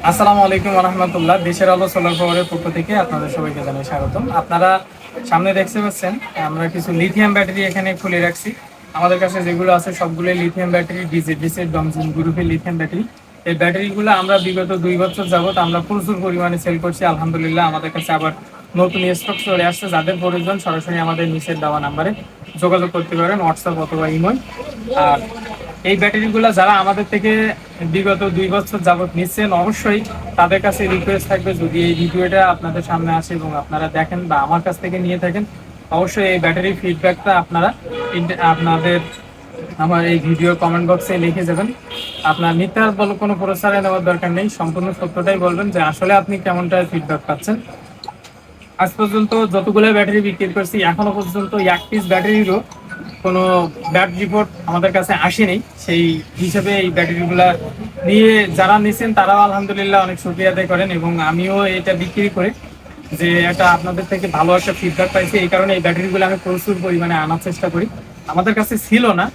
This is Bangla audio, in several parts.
আসসালামু আলাইকুম ওয়া রাহমাতুল্লাহ। দেশের আলো সোলার পাওয়ারের পক্ষ থেকে আপনাদের সবাইকে জানাই স্বাগতম। আপনারা সামনে দেখতে পাচ্ছেন আমরা কিছু লিথিয়াম ব্যাটারি এখানে খুলে রাখছি। আমাদের কাছে যেগুলো আছে সবগুলোই লিথিয়াম ব্যাটারি, ডিজে ডমজিন গ্রুপের লিথিয়াম ব্যাটারি। এই ব্যাটারিগুলো আমরা বিগত 2 বছর যাবত আমরা প্রচুর পরিমাণে সেল করছি। আলহামদুলিল্লাহ আমাদের কাছে আবার নতুন স্টক চলে আসছে। যাদের প্রয়োজন সরাসরি আমাদের নিচের দেওয়া নাম্বারে যোগাযোগ করতে পারেন, হোয়াটসঅ্যাপ অথবা ইমো। আর এই ব্যাটারিগুলো যারা আমাদের থেকে বিগত 2 বছর যাবত নিচ্ছেন, অবশ্যই তাদের কাছে রিকোয়েস্ট থাকবে, যদি এই ভিডিওটা আপনাদের সামনে আসে এবং আপনারা দেখেন বা আমার কাছ থেকে নিয়ে থাকেন, অবশ্যই এই ব্যাটারির ফিডব্যাকটা আপনারা আপনাদের আমার এই ভিডিও কমেন্ট বক্সে লিখে যাবেন। আপনার মিথ্যা বলে কোনো প্রচারে নেওয়ার দরকার নেই, সম্পূর্ণ সত্যটাই বলবেন যে আসলে আপনি কেমনটা ফিডব্যাক পাচ্ছেন। আজ পর্যন্ত যতগুলো ব্যাটারি বিক্রি করছি এখনো পর্যন্ত এক পিস ব্যাটারিরও কোনো ব্যাড রিপোর্ট আমাদের কাছে আসেনি। সেই হিসেবে এই ব্যাটারিগুলা নিয়ে যারা নিছেন তারাও আলহামদুলিল্লাহ অনেক শুকরিয়া আদায় করেন এবং আমিও এটা বিক্রি করে যে এটা আপনাদের থেকে ভালো একটা ফিডব্যাক পাইছি। এই কারণে এই ব্যাটারিগুলো আমি প্রচুর পরিমাণে আনার চেষ্টা করি। আমাদের কাছে ছিল না,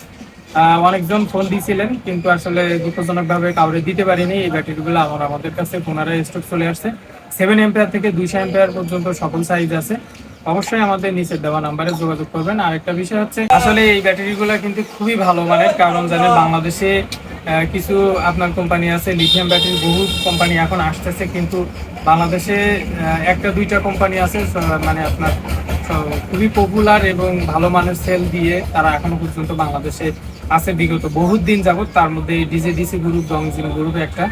অনেকজন ফোন দিয়েছিলেন কিন্তু আসলে দুঃখজনকভাবে কাউরে দিতে পারিনি। এই ব্যাটারিগুলো আমাদের কাছে পুনরায় স্টক চলে আসছে। 7 এম্পিয়ার থেকে 200 এম্পিয়ার পর্যন্ত সকল সাইজ আছে। অবশ্যই আমাদের নিচের দেওয়া নাম্বারে যোগাযোগ করবেন। আরেকটা বিষয় হচ্ছে আসলে এই ব্যাটারিগুলো কিন্তু খুবই ভালো মানের, কারণ জানেন বাংলাদেশে কিছু আপনার কোম্পানি আছে লিথিয়াম ব্যাটারি, বহু কোম্পানি এখন আসতেছে, কিন্তু বাংলাদেশে একটা দুইটা কোম্পানি আছে মানে আপনার খুবই পপুলার এবং ভালো মানের সেল দিয়ে তারা এখনো পর্যন্ত বাংলাদেশে আছে বিগত বহুত দিন যাবত। তার মধ্যে ডিজেডিসি গ্রুপ, ডংজিন গ্রুপ একটা,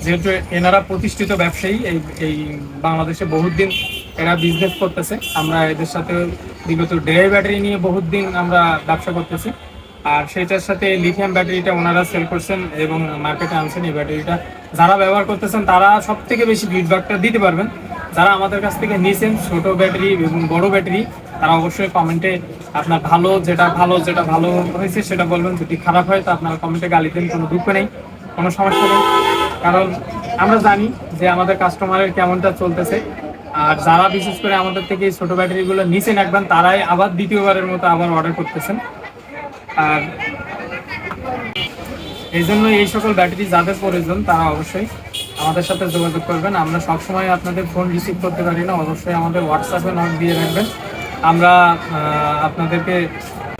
যেহেতু এনারা প্রতিষ্ঠিত ব্যবসায়ী, এই বাংলাদেশে বহুত দিন এরা বিজনেস করতেছে। আমরা এদের সাথে বিগত ড্রাই ব্যাটারি নিয়ে বহুত দিন আমরা ব্যবসা করতেছি, আর সেটার সাথে লিথিয়াম ব্যাটারিটা ওনারা সেল করছেন এবং মার্কেটে আনছেন। এই ব্যাটারিটা যারা ব্যবহার করতেছেন তারা সব থেকে বেশি ফিডব্যাকটা দিতে পারবেন। যারা আমাদের কাছ থেকে নিয়েছেন ছোট ব্যাটারি এবং বড় ব্যাটারি, তারা অবশ্যই কমেন্টে আপনার যেটা ভালো হয়েছে সেটা বলবেন। যদি খারাপ হয় তো আপনারা কমেন্টে গালি দেন, কোনো দুঃখ নেই, কোনো সমস্যা নেই, কারণ আমরা জানি যে আমাদের কাস্টমারের কেমনটা চলতেছে। আর যারা বিশেষ করে আমাদের থেকে এই ছোট ব্যাটারিগুলো নিচে রাখবেন তারাই আবার দ্বিতীয়বারের মতো আবার অর্ডার করতেছেন। আর এই জন্য এই সকল ব্যাটারি যাদের প্রয়োজন তারা অবশ্যই আমাদের সাথে যোগাযোগ করবেন। আমরা সবসময় আপনাদের ফোন রিসিভ করতে পারি না, অবশ্যই আমাদের হোয়াটসঅ্যাপে নক দিয়ে রাখবেন। আমরা আপনাদেরকে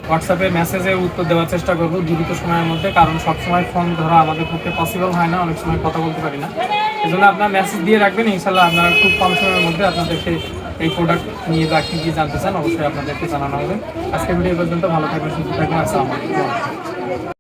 হোয়াটসঅ্যাপে মেসেজে উত্তর দেওয়ার চেষ্টা করব দ্রুত সময়ের মধ্যে, কারণ সবসময় ফোন ধরা আমাদের পক্ষে পসিবল হয় না, অনেক সময় কথা বলতে পারি না। এই জন্য আপনারা মেসেজ দিয়ে রাখবেন, ইনশাল্লাহ আপনারা খুব কম সময়ের মধ্যে আপনাদেরকে এই প্রোডাক্ট নিয়ে বা কী কী জানতে চান অবশ্যই আপনাদেরকে জানানো হবে। আজকে ভিডিও পর্যন্ত, ভালো থাকবেন, সুস্থ থাকবেন, আসসালামু আলাইকুম।